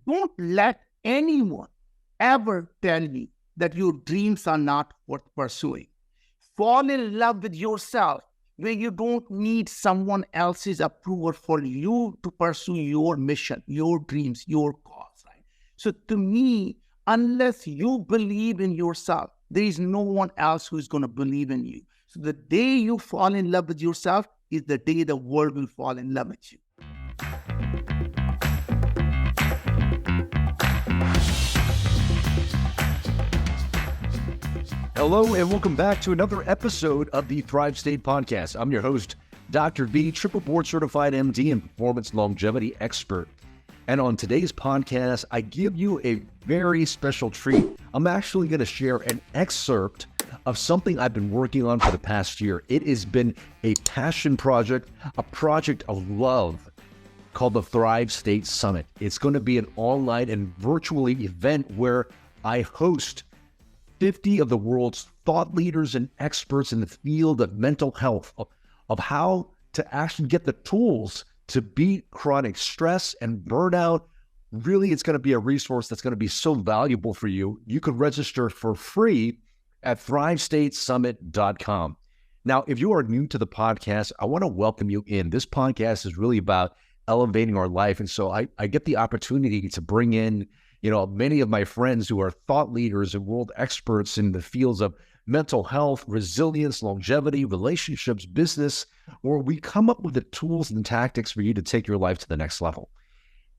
don't let anyone ever tell you that your dreams are not worth pursuing. Fall in love with yourself where you don't need someone else's approval for you to pursue your mission, your dreams, your cause, right? So to me, unless you believe in yourself, there is no one else who's going to believe in you. So the day you fall in love with yourself is the day the world will fall in love with you. Hello, and welcome back to another episode of the Thrive State Podcast. I'm your host, Dr. V, triple board certified MD and performance longevity expert. And on today's podcast, I give you a very special treat. I'm actually going to share an excerpt of something I've been working on for the past year. It has been a passion project, a project of love called the Thrive State Summit. It's going to be an online and virtual event where I host 50 of the world's thought leaders and experts in the field of mental health, of how to actually get the tools to beat chronic stress and burnout. Really, it's going to be a resource that's going to be so valuable for you. You could register for free at thrivestatesummit.com. Now, if you are new to the podcast, I want to welcome you in. This podcast is really about elevating our life. And so I get the opportunity to bring in many of my friends who are thought leaders and world experts in the fields of mental health, resilience, longevity, relationships, business, where we come up with the tools and tactics for you to take your life to the next level.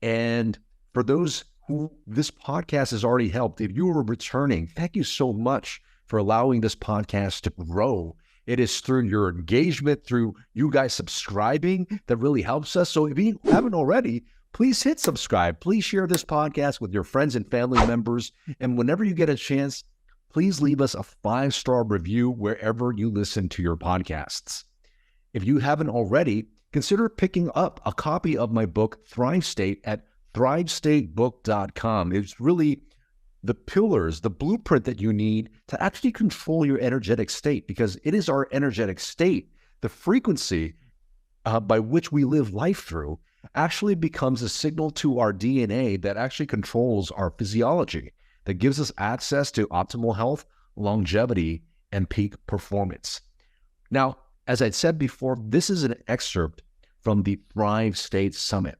And for those who this podcast has already helped, if you are returning, thank you so much for allowing this podcast to grow. It is through your engagement, through you guys subscribing that really helps us. So if you haven't already, please hit subscribe. Please share this podcast with your friends and family members. And whenever you get a chance, please leave us a 5-star review wherever you listen to your podcasts. If you haven't already, consider picking up a copy of my book, Thrive State, at thrivestatebook.com. It's really the pillars, the blueprint that you need to actually control your energetic state, because it is our energetic state, the frequency by which we live life through, actually becomes a signal to our DNA that actually controls our physiology, that gives us access to optimal health, longevity, and peak performance. Now, as I said before, this is an excerpt from the Thrive State Summit.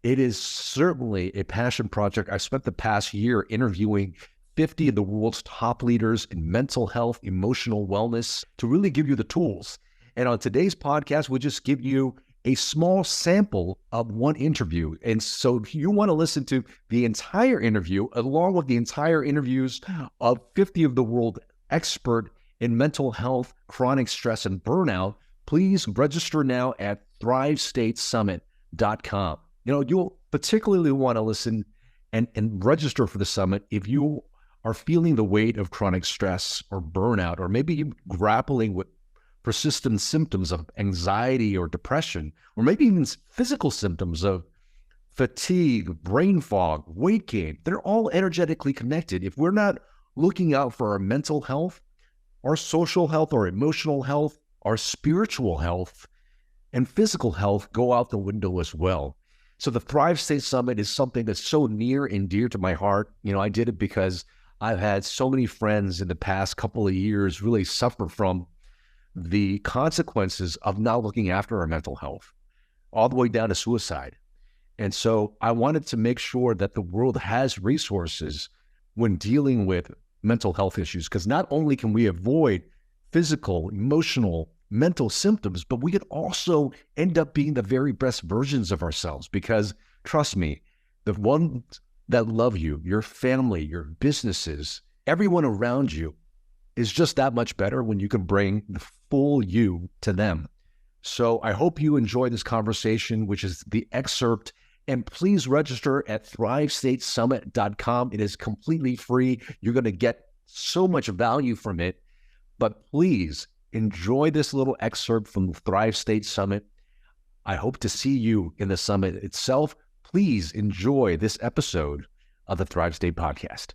It is certainly a passion project. I spent the past year interviewing 50 of the world's top leaders in mental health, emotional wellness, to really give you the tools. And on today's podcast, we'll just give you a small sample of one interview. And so if you want to listen to the entire interview, along with the entire interviews of 50 of the world expert in mental health, chronic stress, and burnout, please register now at thrivestatesummit.com. You'll particularly want to listen and register for the summit if you are feeling the weight of chronic stress or burnout, or maybe you're grappling with persistent symptoms of anxiety or depression, or maybe even physical symptoms of fatigue, brain fog, weight gain. They're all energetically connected. If we're not looking out for our mental health, our social health, our emotional health, our spiritual health, and physical health go out the window as well. So the Thrive State Summit is something that's so near and dear to my heart. I did it because I've had so many friends in the past couple of years really suffer from the consequences of not looking after our mental health, all the way down to suicide. And so I wanted to make sure that the world has resources when dealing with mental health issues, because not only can we avoid physical, emotional, mental symptoms, but we could also end up being the very best versions of ourselves. Because trust me, the ones that love you, your family, your businesses, everyone around you is just that much better when you can bring the full you to them. So I hope you enjoy this conversation, which is the excerpt. And please register at thrivestatesummit.com. It is completely free. You're going to get so much value from it. But please enjoy this little excerpt from the Thrive State Summit. I hope to see you in the summit itself. Please enjoy this episode of the Thrive State Podcast.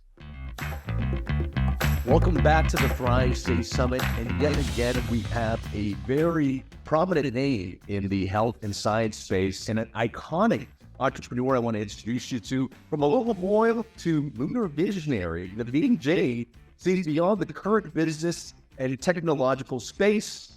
Welcome back to the Thrive State Summit. And yet again, we have a very prominent name in the health and science space and an iconic entrepreneur I want to introduce you to. From a local boy to lunar visionary, Naveen Jain sees beyond the current business and technological space.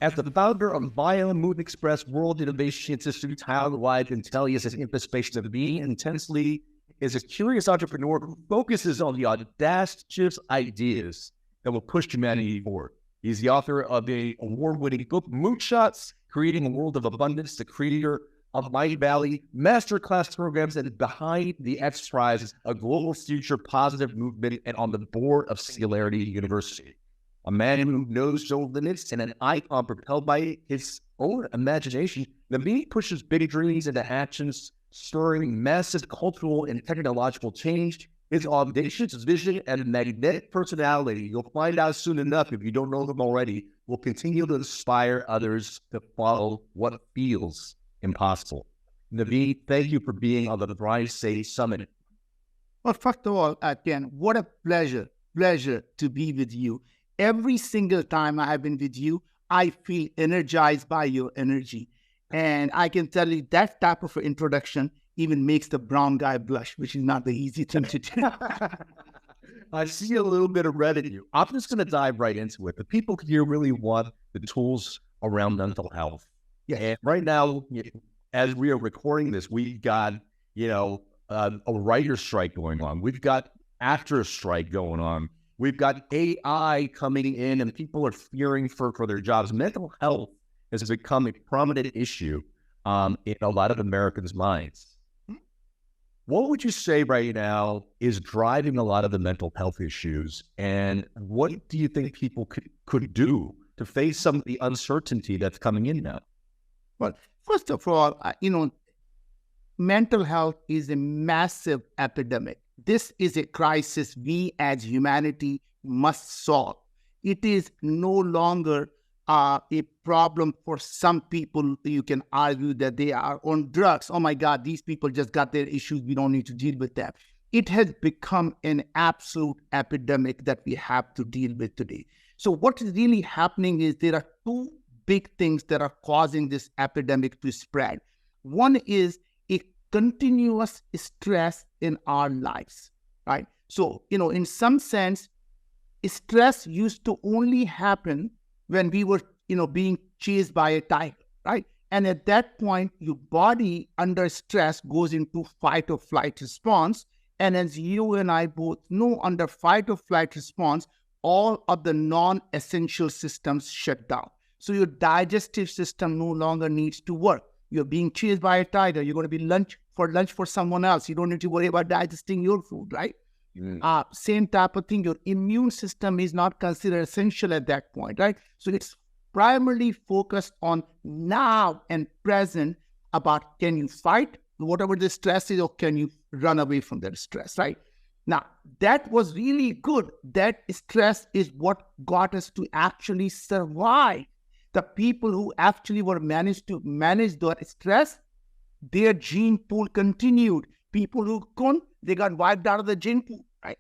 As the founder of Moon Express World Innovation Institute, Worldwide Intelligence and Infospace, Naveen intensely is a curious entrepreneur who focuses on the audacious ideas that will push humanity forward. He's the author of the award-winning book, Moonshots, Creating a World of Abundance, the creator of Mind Valley Masterclass programs, and behind the X Prize, a global future positive movement, and on the board of Singularity University. A man who knows no limits and an icon propelled by his own imagination, Naveen pushes big dreams into actions, stirring massive cultural and technological change. His audacious vision and magnetic personality, you'll find out soon enough if you don't know them already, will continue to inspire others to follow what feels impossible. Naveen, thank you for being on the Thrive State Summit. Well, first of all, Kien, what a pleasure to be with you. Every single time I have been with you, I feel energized by your energy. And I can tell you that type of introduction even makes the brown guy blush, which is not the easy thing to do. I see a little bit of red in you. I'm just going to dive right into it. The people here really want the tools around mental health. Yeah. And right now, as we are recording this, we've got, a writer's strike going on. We've got actors' strike going on. We've got AI coming in and people are fearing for their jobs. Mental health has become a prominent issue in a lot of Americans' minds. What would you say right now is driving a lot of the mental health issues? And what do you think people could do to face some of the uncertainty that's coming in now? Well, first of all, mental health is a massive epidemic. This is a crisis we as humanity must solve. It is no longer a problem for some people. You can argue that they are on drugs. Oh my God, these people just got their issues. We don't need to deal with them. It has become an absolute epidemic that we have to deal with today. So what is really happening is there are two big things that are causing this epidemic to spread. One is a continuous stress in our lives, right? So, in some sense, stress used to only happen when we were, being chased by a tiger, right? And at that point, your body under stress goes into fight or flight response. And as you and I both know, under fight or flight response, all of the non-essential systems shut down. So your digestive system no longer needs to work. You're being chased by a tiger. You're going to be lunch for someone else. You don't need to worry about digesting your food, right? Same type of thing. Your immune system is not considered essential at that point, right? So it's primarily focused on now and present about can you fight whatever the stress is or can you run away from that stress, right? Now, that was really good. That stress is what got us to actually survive. The people who actually were managed to manage that stress, their gene pool continued. People who couldn't, they got wiped out of the gene pool, right?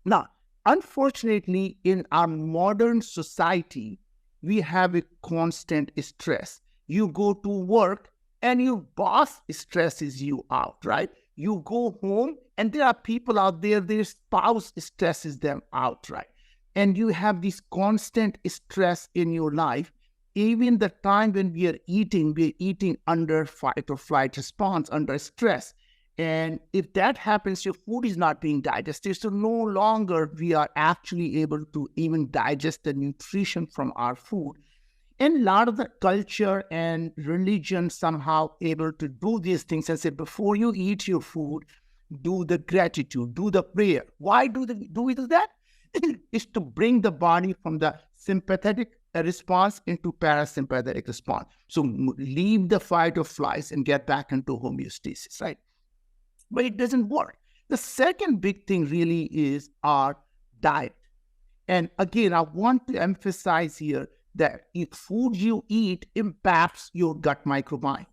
Now, unfortunately, in our modern society, we have a constant stress. You go to work and your boss stresses you out, right? You go home and there are people out there, their spouse stresses them out, right? And you have this constant stress in your life. Even the time when we're eating under fight or flight response, under stress. And if that happens, your food is not being digested. So no longer we are actually able to even digest the nutrition from our food. And a lot of the culture and religion somehow able to do these things and say, before you eat your food, do the gratitude, do the prayer. Why do we do that? It's to bring the body from the sympathetic response into parasympathetic response. So leave the fight or flight and get back into homeostasis, right? But it doesn't work. The second big thing really is our diet. And again, I want to emphasize here that if food you eat impacts your gut microbiome.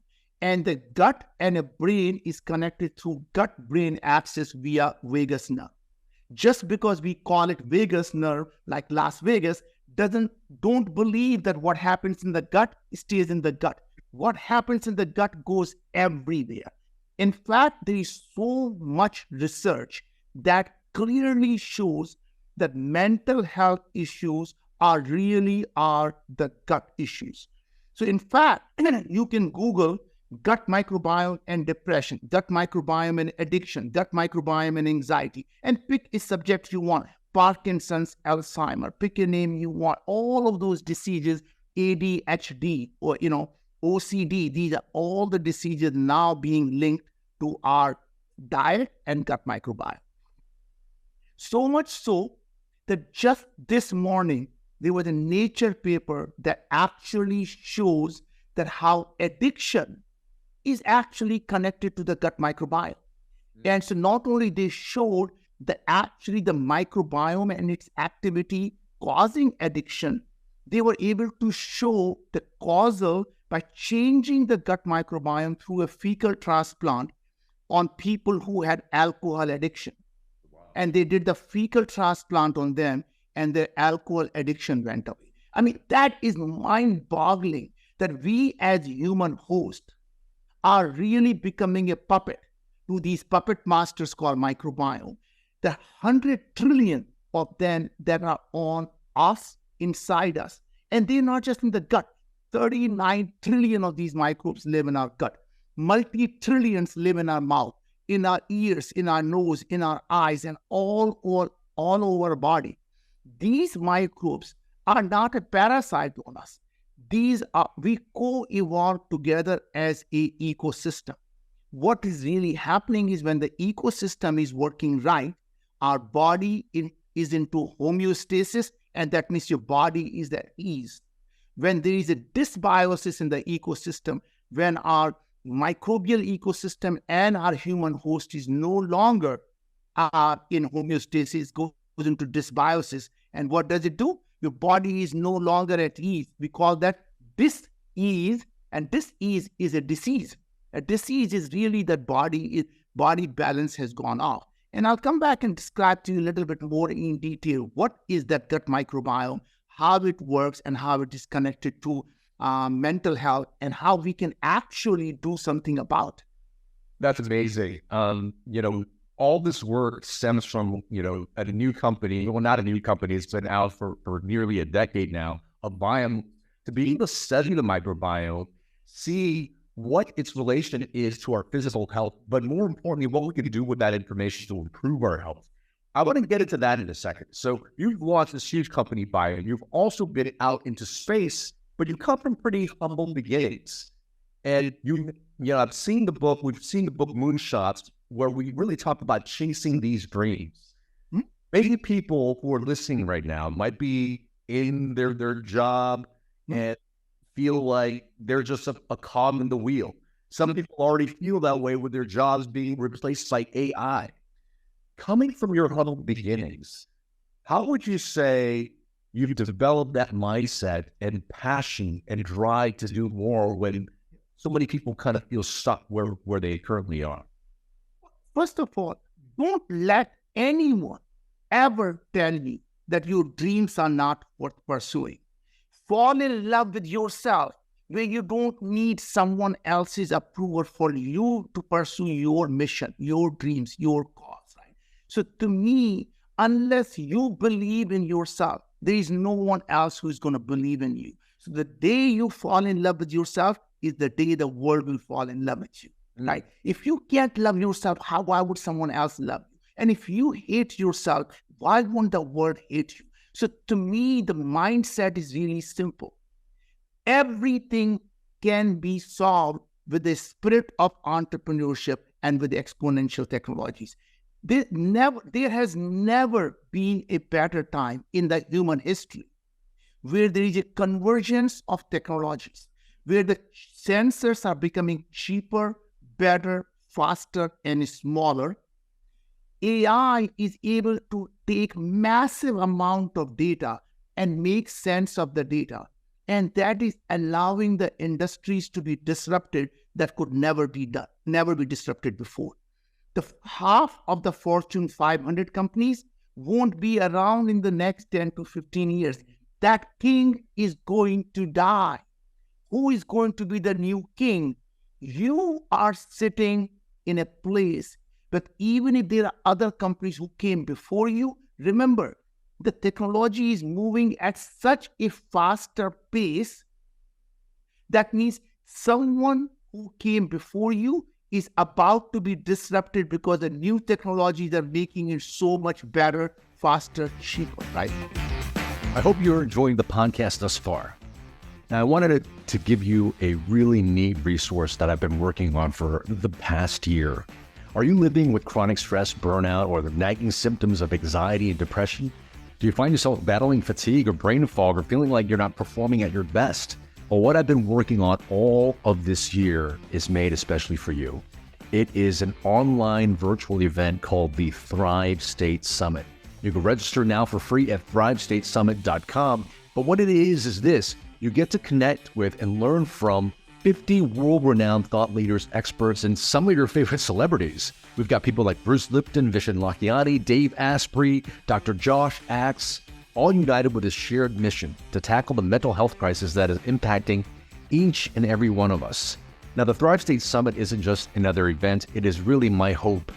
And the gut and the brain is connected through gut-brain axis via vagus nerve. Just because we call it vagus nerve, like Las Vegas, don't believe that what happens in the gut stays in the gut. what happens in the gut goes everywhere. In fact, there is so much research that clearly shows that mental health issues are the gut issues. So in fact, you can Google gut microbiome and depression, gut microbiome and addiction, gut microbiome and anxiety, and pick a subject you want. Parkinson's, Alzheimer, pick a name you want. All of those diseases, ADHD or OCD, these are all the diseases now being linked to our diet and gut microbiome. So much so that just this morning, there was a Nature paper that actually shows that how addiction is actually connected to the gut microbiome. And so not only they showed that actually the microbiome and its activity causing addiction, they were able to show the causal by changing the gut microbiome through a fecal transplant on people who had alcohol addiction. And they did the fecal transplant on them, and their alcohol addiction went away. I mean, that is mind-boggling that we as human hosts are really becoming a puppet to these puppet masters called microbiome. The 100 trillion of them that are on us, inside us. And they're not just in the gut. 39 trillion of these microbes live in our gut. Multi-trillions live in our mouth, in our ears, in our nose, in our eyes, and all over our body. These microbes are not a parasite on us. We co-evolve together as an ecosystem. What is really happening is when the ecosystem is working right, our body is into homeostasis, and that means your body is at ease. When there is a dysbiosis in the ecosystem, when our microbial ecosystem and our human host is no longer in homeostasis, goes into dysbiosis. And what does it do? Your body is no longer at ease. We call that dis-ease, and dis-ease is a disease. A disease is really that body balance has gone off. And I'll come back and describe to you a little bit more in detail what is that gut microbiome, how it works, and how it is connected to mental health, and how we can actually do something about it. That's amazing. All this work stems from, at a new company, well, not a new company, it's been out for nearly a decade now, of biome, to be able to study the microbiome, see what its relation is to our physical health, but more importantly, what we can do with that information to improve our health. I want to get into that in a second. So you've launched this huge company, Biome. You've also been out into space, but you come from pretty humble beginnings. And I've seen the book, we've seen the book Moonshots, where we really talk about chasing these dreams. Maybe people who are listening right now might be in their job and feel like they're just a cog in the wheel. Some people already feel that way with their jobs being replaced by AI. Coming from your humble beginnings, how would you say you've developed that mindset and passion and drive to do more when so many people kind of feel stuck where they currently are? First of all, don't let anyone ever tell you that your dreams are not worth pursuing. Fall in love with yourself, where you don't need someone else's approval for you to pursue your mission, your dreams, your cause. Right? So to me, unless you believe in yourself, there is no one else who is going to believe in you. So the day you fall in love with yourself is the day the world will fall in love with you. Right? If you can't love yourself, why would someone else love you? And if you hate yourself, why won't the world hate you? So to me, the mindset is really simple. Everything can be solved with the spirit of entrepreneurship and with exponential technologies. There has never been a better time in the human history where there is a convergence of technologies, where the sensors are becoming cheaper, better, faster, and smaller. AI is able to take massive amount of data and make sense of the data. And that is allowing the industries to be disrupted that could never be disrupted before. Half of the Fortune 500 companies won't be around in the next 10 to 15 years. That king is going to die. who is going to be the new king. You are sitting in a place, but even if there are other companies who came before you, remember, the technology is moving at such a faster pace. That means someone who came before you is about to be disrupted because the new technologies are making it so much better, faster, cheaper, right? I hope you're enjoying the podcast thus far. Now, I wanted to give you a really neat resource that I've been working on for the past year. Are you living with chronic stress, burnout, or the nagging symptoms of anxiety and depression? Do you find yourself battling fatigue or brain fog or feeling like you're not performing at your best? Well, what I've been working on all of this year is made especially for you. It is an online virtual event called the Thrive State Summit. You can register now for free at thrivestatesummit.com. But what it is this. You get to connect with and learn from 50 world-renowned thought leaders, experts, and some of your favorite celebrities. We've got people like Bruce Lipton, Vishen Lakhiani, Dave Asprey, Dr. Josh Axe, all united with a shared mission to tackle the mental health crisis that is impacting each and every one of us. Now, the Thrive State Summit isn't just another event. It is really my hope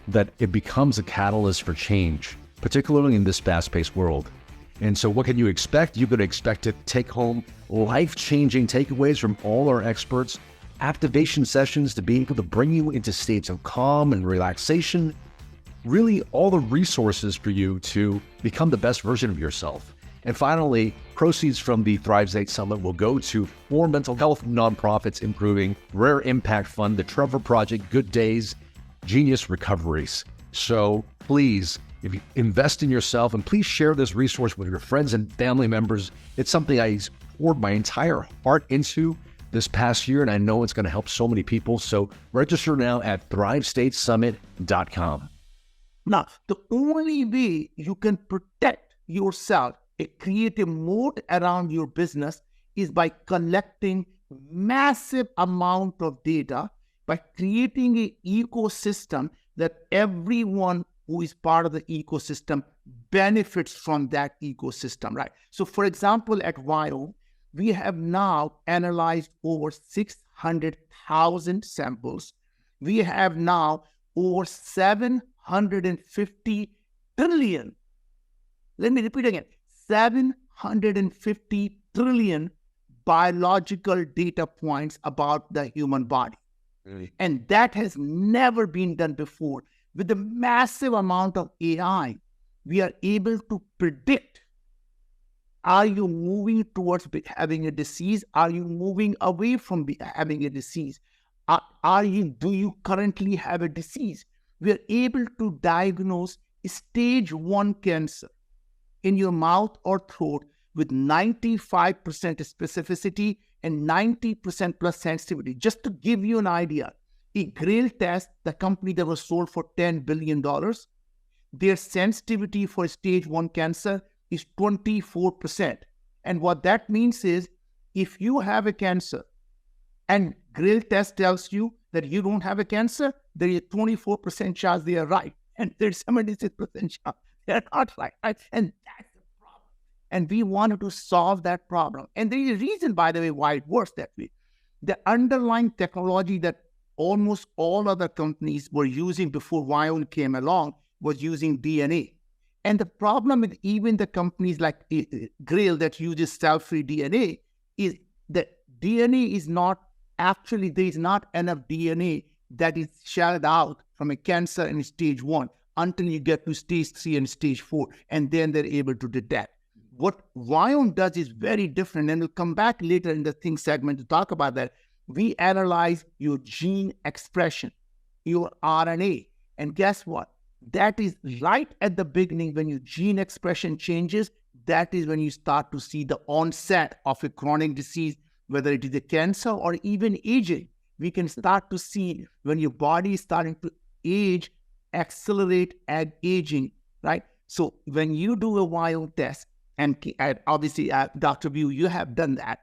that it becomes a catalyst for change, particularly in this fast-paced world. And so what can you expect? You can expect to take home life-changing takeaways from all our experts, activation sessions to be able to bring you into states of calm and relaxation, really all the resources for you to become the best version of yourself. And finally, proceeds from the Thrive State Summit will go to 4 mental health nonprofits, including Rare Impact Fund, the Trevor Project, Good Days, Genius Recoveries. So please, if you invest in yourself, and please share this resource with your friends and family members. It's something I poured my entire heart into this past year, and I know it's going to help so many people. So register now at thrivestatesummit.com. Now, the only way you can protect yourself, a creative moat around your business, is by collecting massive amount of data, by creating an ecosystem that everyone who is part of the ecosystem benefits from that ecosystem, right? So, for example, at Viome, we have now analyzed over 600,000 samples. We have now over 750 trillion. Let me repeat again, 750 trillion biological data points about the human body. Really? And that has never been done before. With the massive amount of AI, we are able to predict, are you moving towards having a disease? Are you moving away from having a disease? Do you currently have a disease? We are able to diagnose stage 1 cancer in your mouth or throat with 95% specificity and 90% plus sensitivity. Just to give you an idea, a Grail test, the company that was sold for $10 billion, their sensitivity for stage 1 cancer is 24%. And what that means is, if you have a cancer and Grail test tells you that you don't have a cancer, there is a 24% chance they are right. And there's 76% chance they are not right. And that's the problem. And we wanted to solve that problem. And there is a reason, by the way, why it works that way. The underlying technology that almost all other companies were using before Viome came along was using DNA. And the problem with even the companies like Grail that uses cell-free DNA is that DNA is not actually, there is not enough DNA that is shelled out from a cancer in stage 1 until you get to stage 3 and stage 4, and then they're able to detect. What Viome does is very different, and we'll come back later in the things segment to talk about that. We analyze your gene expression, your RNA, and guess what? That is right at the beginning. When your gene expression changes, that is when you start to see the onset of a chronic disease, whether it is a cancer or even aging. We can start to see when your body is starting to age, accelerate aging, right? So when you do a Viome test, and obviously, Dr. Bu, you have done that,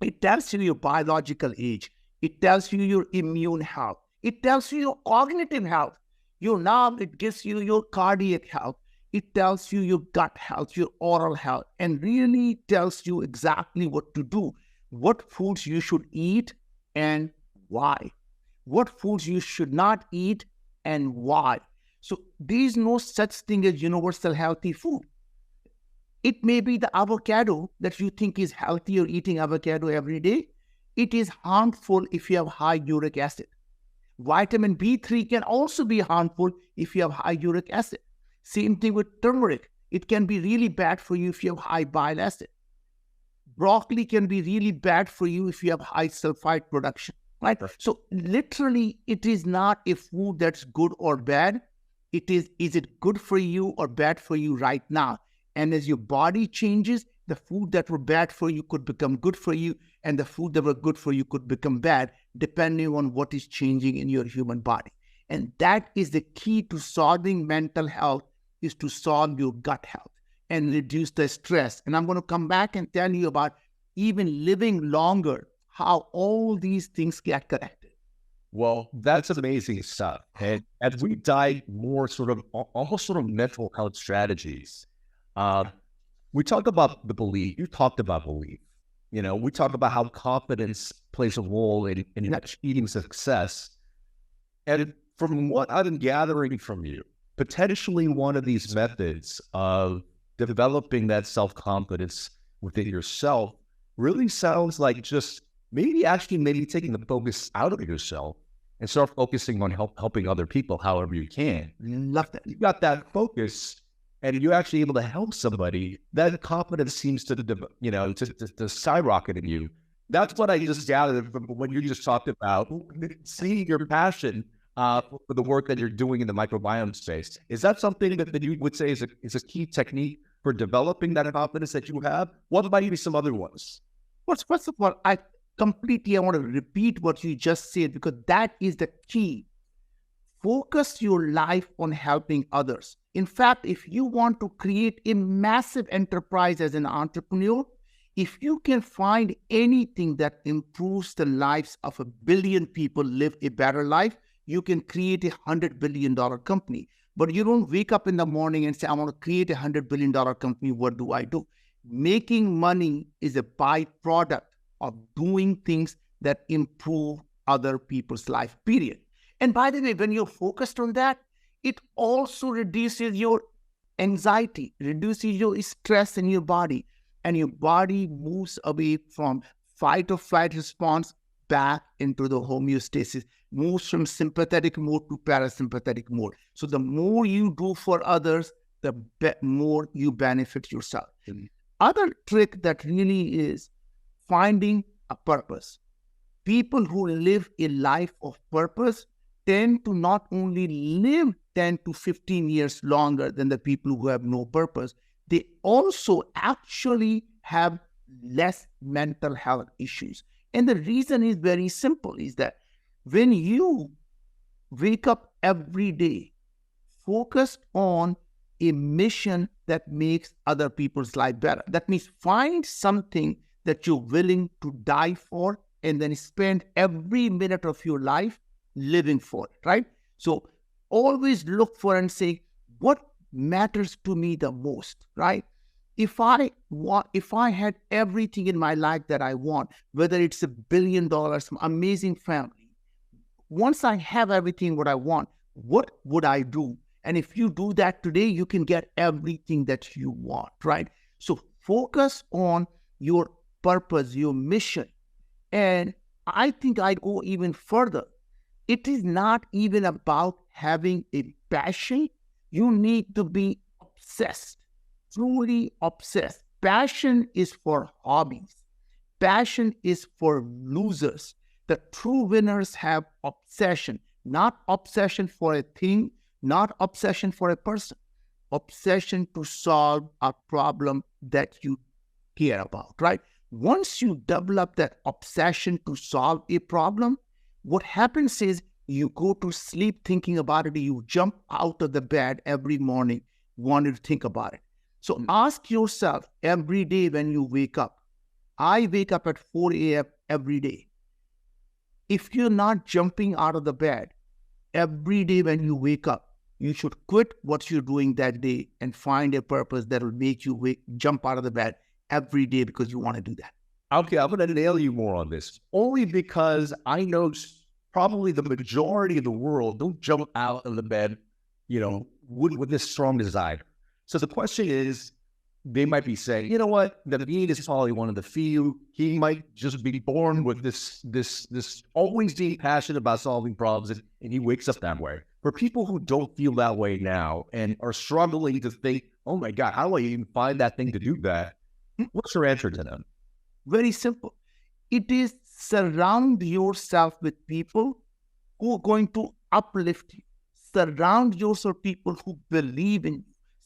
it tells you your biological age. It tells you your immune health. It tells you your cognitive health. It gives you your cardiac health. It tells you your gut health, your oral health, and really tells you exactly what to do. what foods you should eat and why, what foods you should not eat and why. So there is no such thing as universal healthy food. It may be the avocado that you think is healthy, you're eating avocado every day. It is harmful if you have high uric acid. Vitamin B3 can also be harmful if you have high uric acid. Same thing with turmeric. It can be really bad for you if you have high bile acid. Broccoli can be really bad for you if you have high sulfite production, right? So literally, it is not a food that's good or bad. It is it good for you or bad for you right now? And as your body changes, the food that were bad for you could become good for you, and the food that were good for you could become bad, depending on what is changing in your human body. And that is the key to solving mental health, is to solve your gut health and reduce the stress. And I'm going to come back and tell you about even living longer, how all these things get connected. Well, that's amazing stuff. And as we dive more almost mental health strategies, we talk about the belief. You talked about belief. We talk about how confidence plays a role in achieving success. And from what I've been gathering from you, potentially one of these methods of developing that self-confidence within yourself really sounds like just maybe taking the focus out of yourself and start focusing on helping other people however you can. Love that. You got that focus and you're actually able to help somebody, that confidence seems to skyrocket in you. That's what I just gathered from when you just talked about seeing your passion for the work that you're doing in the microbiome space. Is that something that you would say is a key technique for developing that confidence that you have? What might be some other ones? Well, first of all, I want to repeat what you just said, because that is the key. Focus your life on helping others. In fact, if you want to create a massive enterprise as an entrepreneur, if you can find anything that improves the lives of 1 billion people live a better life, you can create $100 billion company. But you don't wake up in the morning and say, I want to create $100 billion company. What do I do? Making money is a byproduct of doing things that improve other people's life, period. And by the way, when you're focused on that, it also reduces your anxiety, reduces your stress in your body, and your body moves away from fight or flight response back into the homeostasis, moves from sympathetic mode to parasympathetic mode. So the more you do for others, the more you benefit yourself. Mm-hmm. Other trick that really is finding a purpose. People who live a life of purpose tend to not only live 10 to 15 years longer than the people who have no purpose, they also actually have less mental health issues. And the reason is very simple, is that when you wake up every day, focus on a mission that makes other people's life better. That means find something that you're willing to die for, and then spend every minute of your life living for it, right? So always look for and say, what matters to me the most, right? If I had everything in my life that I want, whether it's $1 billion, some amazing family, once I have everything what I want, what would I do? And if you do that today, you can get everything that you want, right? So focus on your purpose, your mission. And I think I'd go even further. It is not even about having a passion. You need to be obsessed, truly obsessed. Passion is for hobbies. Passion is for losers. The true winners have obsession, not obsession for a thing, not obsession for a person, obsession to solve a problem that you care about, right? Once you develop that obsession to solve a problem, what happens is you go to sleep thinking about it. You jump out of the bed every morning wanting to think about it. So ask yourself every day when you wake up. I wake up at 4 a.m. every day. If you're not jumping out of the bed every day when you wake up, you should quit what you're doing that day and find a purpose that will make you jump out of the bed every day, because you want to do that. Okay, I'm going to nail you more on this, only because I know probably the majority of the world don't jump out of the bed, with this strong desire. So the question is, they might be saying, you know what, Naveen is probably one of the few. He might just be born with this always being passionate about solving problems, and he wakes up that way. For people who don't feel that way now and are struggling to think, oh my God, how do I even find that thing to do that? What's your answer to them? Very simple. It is surround yourself with people who are going to uplift you. Surround yourself with people who believe in you.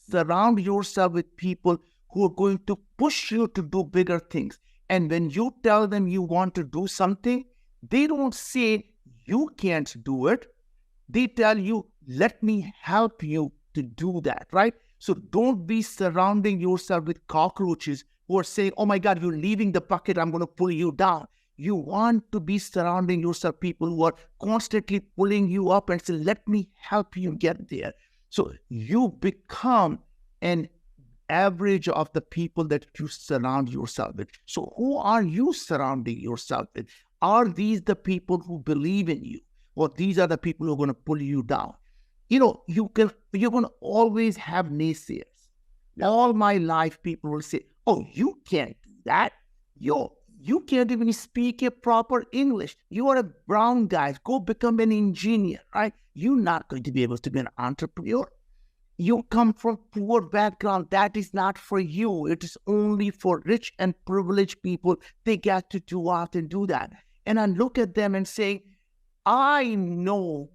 Surround yourself with people who are going to push you to do bigger things. And when you tell them you want to do something, they don't say you can't do it. They tell you, let me help you to do that, right? So don't be surrounding yourself with cockroaches who are saying, oh my God, you're leaving the bucket, I'm going to pull you down. You want to be surrounding yourself with people who are constantly pulling you up and say, let me help you get there. So you become an average of the people that you surround yourself with. So who are you surrounding yourself with? Are these the people who believe in you? Or these are the people who are going to pull you down? You're going to always have naysayers. All my life, people will say, oh, you can't do that. You can't even speak a proper English. You are a brown guy. Go become an engineer, right? You're not going to be able to be an entrepreneur. You come from poor background. That is not for you. It is only for rich and privileged people. They get to go out and do that. And I look at them and say, I know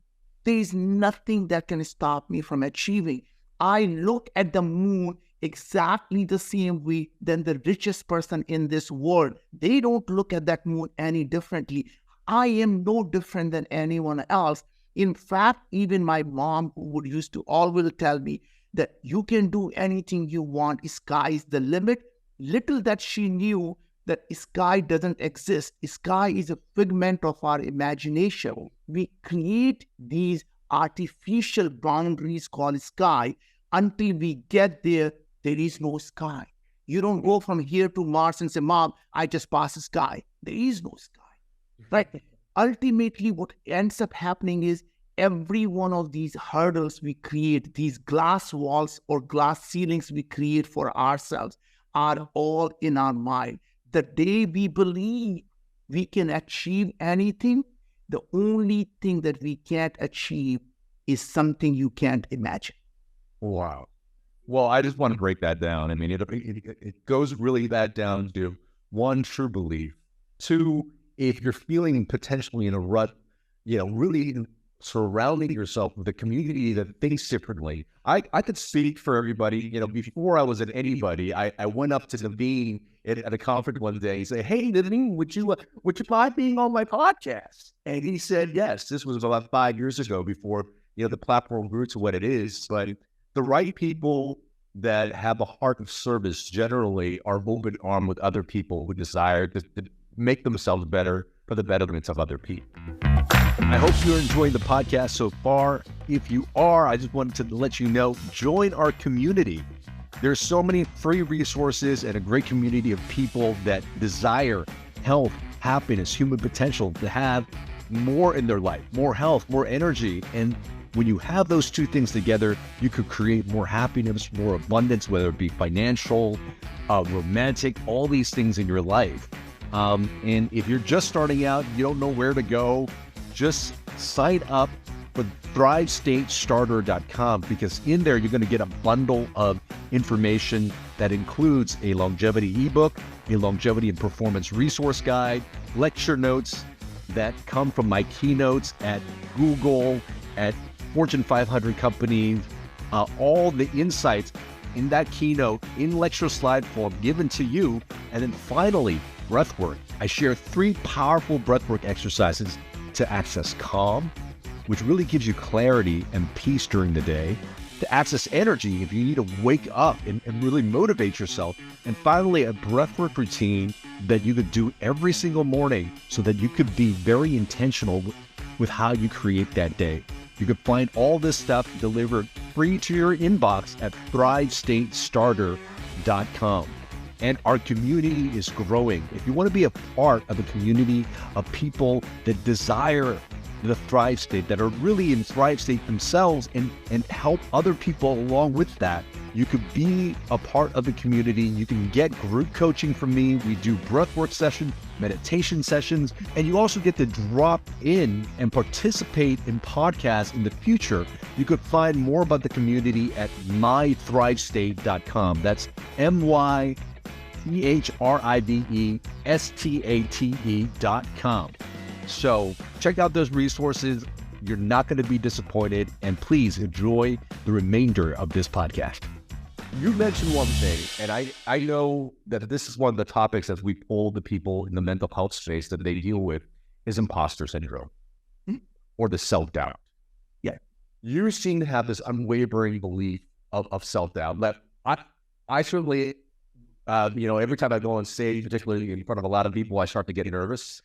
there is nothing that can stop me from achieving. I look at the moon exactly the same way than the richest person in this world. They don't look at that moon any differently. I am no different than anyone else. In fact, even my mom, who would used to always tell me that you can do anything you want, sky is the limit. Little that she knew that sky doesn't exist. Sky is a figment of our imagination. We create these artificial boundaries called sky. Until we get there, there is no sky. You don't go from here to Mars and say, Mom, I just passed the sky. There is no sky, right? Ultimately, what ends up happening is every one of these hurdles we create, these glass walls or glass ceilings we create for ourselves, are all in our mind. The day we believe we can achieve anything, the only thing that we can't achieve is something you can't imagine. Wow. Well, I just want to break that down. I mean, it goes really that down to one, true belief. Two, if you're feeling potentially in a rut, really surrounding yourself with a community that thinks differently. I could speak for everybody. Before I was at anybody, I went up to Naveen at a conference one day and say, hey, Naveen, would you mind being on my podcast? And he said, yes. This was about 5 years ago before, the platform grew to what it is. But the right people that have a heart of service generally are open armed with other people who desire to make themselves better for the betterment of other people. I hope you're enjoying the podcast so far. If you are, I just wanted to let you know, join our community. There's so many free resources and a great community of people that desire health, happiness, human potential, to have more in their life, more health, more energy. And when you have those two things together, you could create more happiness, more abundance, whether it be financial, romantic, all these things in your life. And if you're just starting out, you don't know where to go, just sign up for thrivestatestarter.com, because in there you're going to get a bundle of information that includes a longevity ebook, a longevity and performance resource guide, lecture notes that come from my keynotes at Google, at Fortune 500 companies, all the insights in that keynote in lecture slide form given to you. And then finally, breathwork. I share 3 powerful breathwork exercises to access calm, which really gives you clarity and peace during the day, to access energy if you need to wake up and really motivate yourself, and finally, a breathwork routine that you could do every single morning so that you could be very intentional with how you create that day. You can find all this stuff delivered free to your inbox at thrivestatestarter.com. and our community is growing. If you want to be a part of a community of people that desire the Thrive State, that are really in Thrive State themselves and help other people along with that, you could be a part of the community. You can get group coaching from me. We do breathwork sessions, meditation sessions, and you also get to drop in and participate in podcasts in the future. You could find more about the community at mythrivestate.com. That's mythrivestate.com. So check out those resources. You're not going to be disappointed. And please enjoy the remainder of this podcast. You mentioned one thing, and I know that this is one of the topics as we poll the people in the mental health space that they deal with is imposter syndrome or the self-doubt. Yeah. You seem to have this unwavering belief of self-doubt. I certainly, every time I go on stage, particularly in front of a lot of people, I start to get nervous.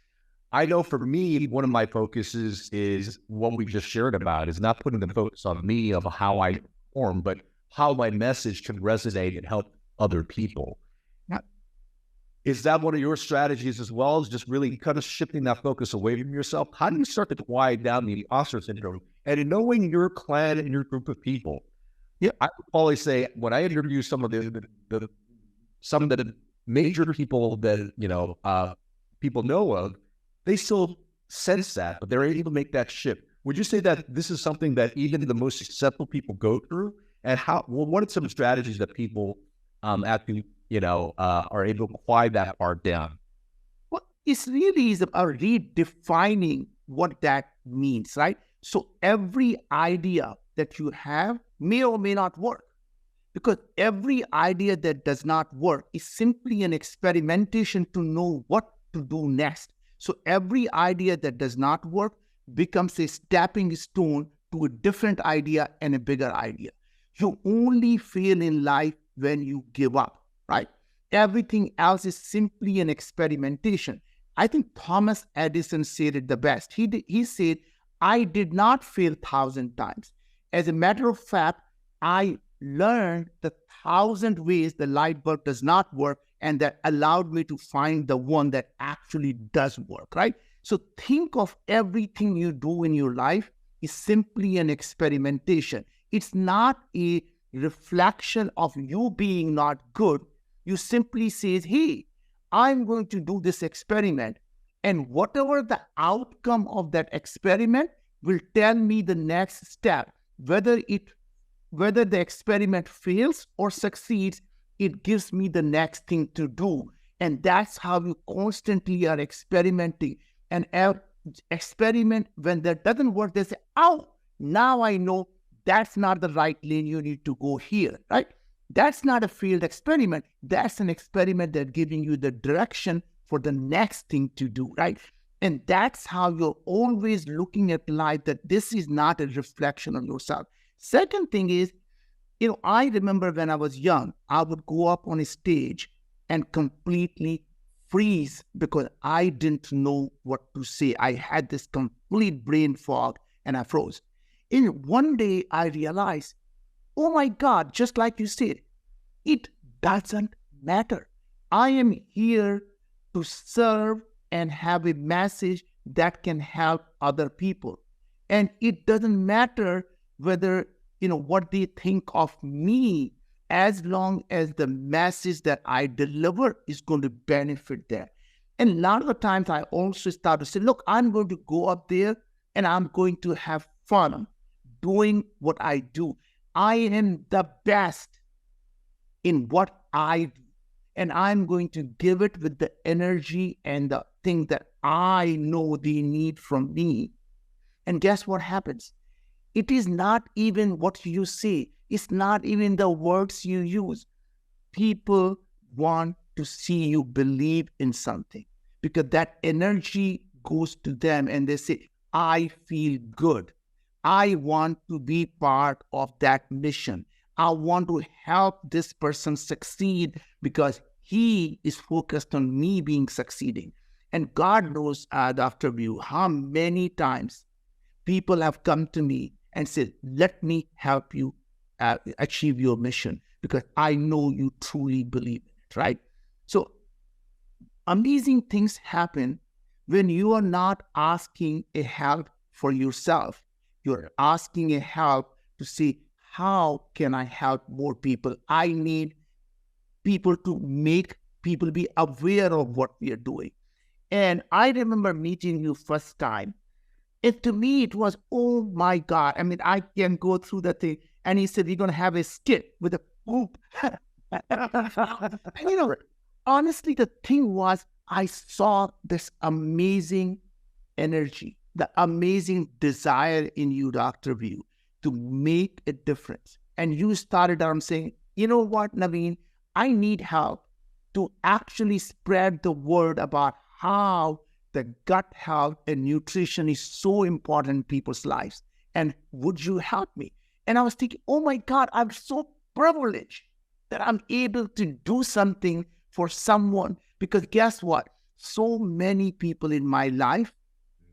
I know for me, one of my focuses is what we just shared about, is not putting the focus on me of how I perform, but how my message can resonate and help other people. Yeah. Is that one of your strategies as well, is just really kind of shifting that focus away from yourself? How do you start to quiet down the imposter syndrome? And in knowing your clan and your group of people, yeah, I would always say when I interview some of the major people that, people know of, they still sense that, but they're able to make that shift. Would you say that this is something that even the most successful people go through? And what are some strategies that people actually, are able to quiet that part down? Well, it's really is about redefining what that means, right? So every idea that you have may or may not work, because every idea that does not work is simply an experimentation to know what to do next. So every idea that does not work becomes a stepping stone to a different idea and a bigger idea. You only fail in life when you give up, right? Everything else is simply an experimentation. I think Thomas Edison said it the best. He said, I did not fail 1,000 times. As a matter of fact, I learned the 1,000 ways the light bulb does not work, and that allowed me to find the one that actually does work, right? So think of everything you do in your life is simply an experimentation. It's not a reflection of you being not good. You simply say, hey, I'm going to do this experiment. And whatever the outcome of that experiment will tell me the next step. Whether the experiment fails or succeeds, it gives me the next thing to do. And that's how you constantly are experimenting. And experiment, when that doesn't work, they say, oh, now I know that's not the right lane, you need to go here, right? That's not a failed experiment. That's an experiment that's giving you the direction for the next thing to do, right? And that's how you're always looking at life, that this is not a reflection of yourself. Second thing is, I remember when I was young, I would go up on a stage and completely freeze because I didn't know what to say. I had this complete brain fog and I froze. And one day I realized, oh my God, just like you said, it doesn't matter. I am here to serve and have a message that can help other people. And it doesn't matter whether, what they think of me, as long as the message that I deliver is going to benefit them. And a lot of the times I also start to say, look, I'm going to go up there and I'm going to have fun doing what I do. I am the best in what I do. And I'm going to give it with the energy and the thing that I know they need from me. And guess what happens? It is not even what you say. It's not even the words you use. People want to see you believe in something because that energy goes to them and they say, I feel good. I want to be part of that mission. I want to help this person succeed because he is focused on me being succeeding. And God knows, Dr. View, how many times people have come to me and said, let me help you achieve your mission because I know you truly believe in it, right? So amazing things happen when you are not asking a help for yourself. You're asking a help to see, how can I help more people? I need people to make people be aware of what we are doing. And I remember meeting you first time. And to me, it was, oh my God. I mean, I can go through the thing. And he said, we're going to have a skit with a poop. And, honestly, the thing was, I saw this amazing energy, the amazing desire in you, Dr. View, to make a difference. And you started out saying, you know what, Naveen, I need help to actually spread the word about how the gut health and nutrition is so important in people's lives. And would you help me? And I was thinking, oh my God, I'm so privileged that I'm able to do something for someone. Because guess what? So many people in my life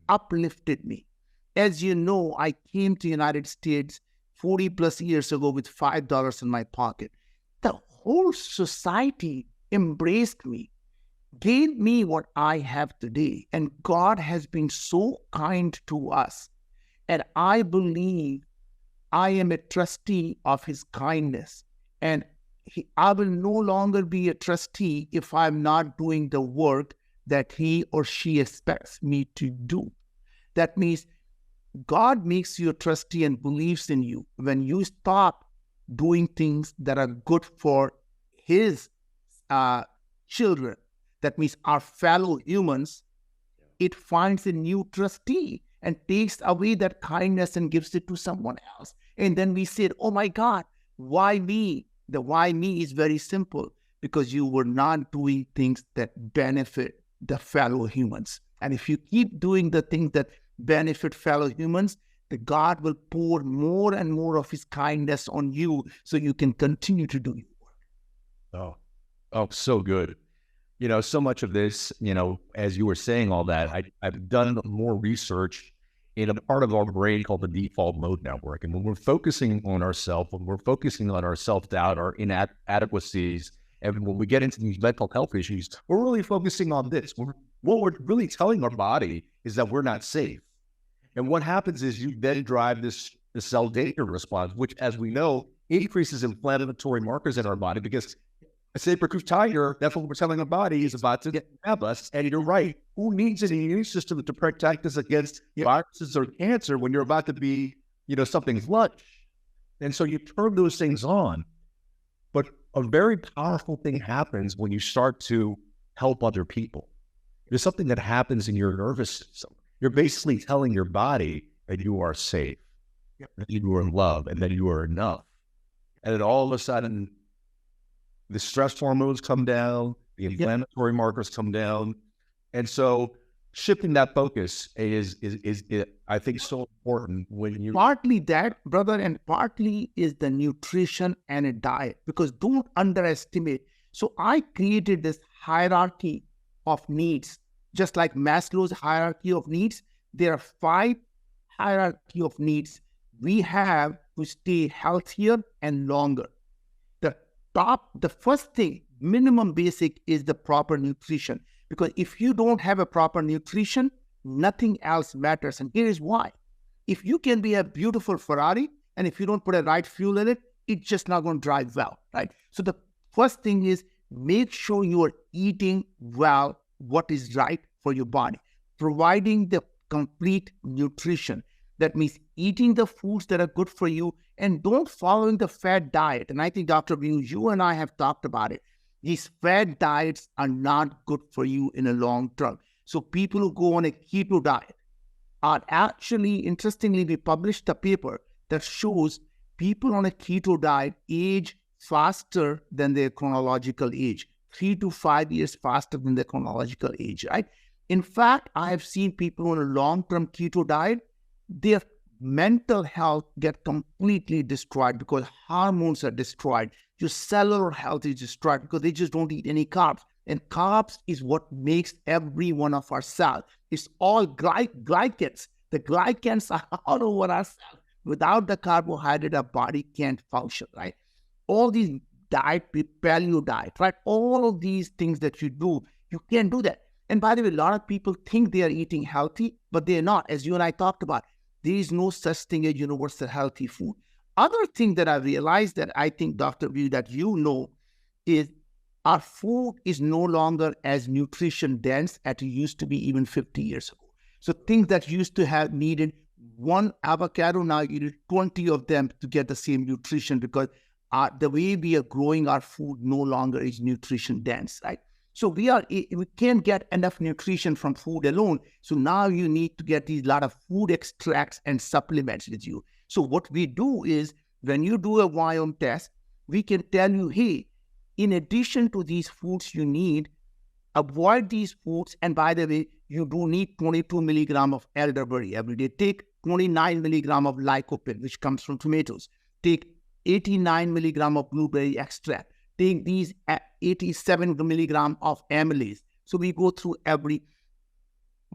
uplifted me. As you know, I came to the United States 40 plus years ago with $5 in my pocket. The whole society embraced me, gave me what I have today. And God has been so kind to us. And I believe I am a trustee of his kindness. And I will no longer be a trustee if I'm not doing the work that he or she expects me to do. That means God makes you a trustee and believes in you. When you stop doing things that are good for his children, that means our fellow humans, it finds a new trustee and takes away that kindness and gives it to someone else. And then we said, oh my God, why me? The why me is very simple, because you were not doing things that benefit the fellow humans. And if you keep doing the things that benefit fellow humans, the God will pour more and more of his kindness on you so you can continue to do your work. Oh, so good. So much of this, as you were saying all that, I've done more research in a part of our brain called the default mode network. And when we're focusing on ourselves, when we're focusing on our self-doubt, our inadequacies, and when we get into these mental health issues, we're really focusing on this. What we're really telling our body is that we're not safe. And what happens is you then drive this cell danger response, which, as we know, increases inflammatory markers in our body, because a saber-tooth tiger, that's what we're telling our body, is about to have us. And you're right. Who needs an immune system to protect us against viruses or cancer when you're about to be, something's lunch? And so you turn those things on. But a very powerful thing happens when you start to help other people. There's something that happens in your nervous system. You're basically telling your body that you are safe, that you are in love, and that you are enough. And then all of a sudden, the stress hormones come down, the inflammatory markers come down. And so shifting that focus is I think, so important when you... Partly that, brother, and partly is the nutrition and a diet, because don't underestimate. So I created this hierarchy of needs, just like Maslow's hierarchy of needs. There are 5 hierarchy of needs we have to stay healthier and longer. The first thing, minimum basic, is the proper nutrition. Because if you don't have a proper nutrition, nothing else matters. And here is why. If you can be a beautiful Ferrari, and if you don't put a right fuel in it, it's just not going to drive well, right? So the first thing is, make sure you are eating well, what is right for your body, providing the complete nutrition. That means eating the foods that are good for you, and don't following the fad diet. And I think, Dr. View, you and I have talked about it. These fad diets are not good for you in a long term. So people who go on a keto diet are actually, interestingly, we published a paper that shows people on a keto diet age faster than their chronological age, 3 to 5 years faster than their chronological age, right? In fact, I have seen people on a long-term keto diet, their mental health get completely destroyed because hormones are destroyed. Your cellular health is destroyed because they just don't eat any carbs. And carbs is what makes every one of our cells. It's all glycans. The glycans are all over our cells. Without the carbohydrate, our body can't function, right? All these diet, paleo diet, right? All of these things that you do, you can't do that. And by the way, a lot of people think they are eating healthy, but they're not. As you and I talked about, there is no such thing as universal healthy food. Other thing that I realized that I think, Dr. V, that you know, is our food is no longer as nutrition dense as it used to be even 50 years ago. So things that used to have needed one avocado, now you need 20 of them to get the same nutrition, because the way we are growing our food no longer is nutrition dense, right? So we can't get enough nutrition from food alone. So now you need to get these lot of food extracts and supplements with you. So what we do is, when you do a biome test, we can tell you, hey, in addition to these foods you need, avoid these foods. And by the way, you do need 22 milligram of elderberry every day. Take 29 milligram of lycopene, which comes from tomatoes. Take 89 milligram of blueberry extract. Take these 87 milligram of amylase. So we go through every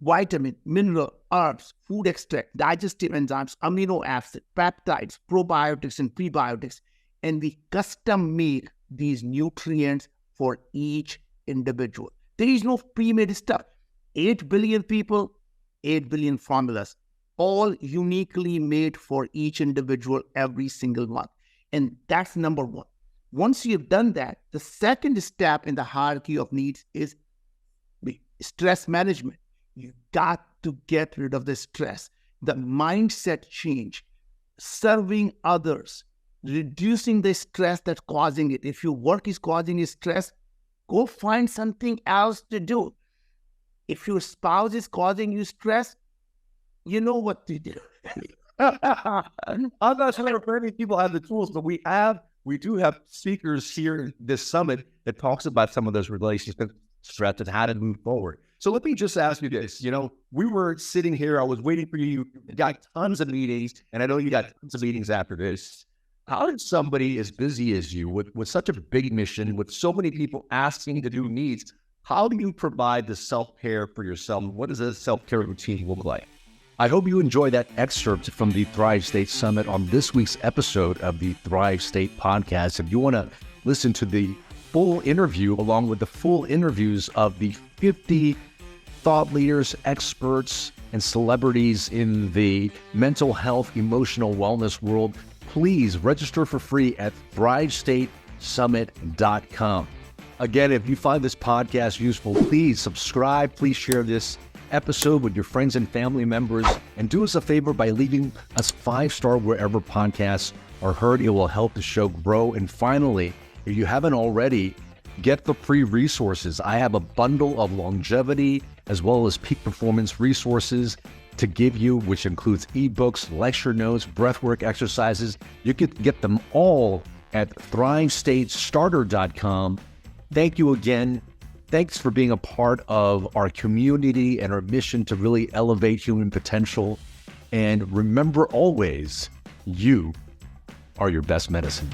vitamin, mineral, herbs, food extract, digestive enzymes, amino acid, peptides, probiotics, and prebiotics. And we custom make these nutrients for each individual. There is no pre-made stuff. 8 billion people, 8 billion formulas, all uniquely made for each individual every single month. And that's number one. Once you've done that, the second step in the hierarchy of needs is stress management. You got to get rid of the stress, the mindset change, serving others, reducing the stress that's causing it. If your work is causing you stress, go find something else to do. If your spouse is causing you stress, you know what to do. I'm not sure many people have the tools, but we do have speakers here in this summit that talks about some of those relationship stress and how to move forward. So let me just ask you this. We were sitting here, I was waiting for you. You got tons of meetings, and I know you got tons of meetings after this. How did somebody as busy as you, with such a big mission, with so many people asking to do needs, how do you provide the self-care for yourself? What does a self-care routine look like? I hope you enjoyed that excerpt from the Thrive State Summit on this week's episode of the Thrive State Podcast. If you want to listen to the full interview, along with the full interviews of the 50 thought leaders, experts, and celebrities in the mental health, emotional wellness world, please register for free at thrivestatesummit.com. Again, if you find this podcast useful, please subscribe. Please share this episode with your friends and family members, and do us a favor by leaving us 5-star wherever podcasts are heard. It will help the show grow. And finally, if you haven't already, get the free resources. I have a bundle of longevity as well as peak performance resources to give you, which includes ebooks, lecture notes, breathwork exercises. You can get them all at thrivestatestarter.com. Thank you again. Thanks for being a part of our community and our mission to really elevate human potential. And remember always, you are your best medicine.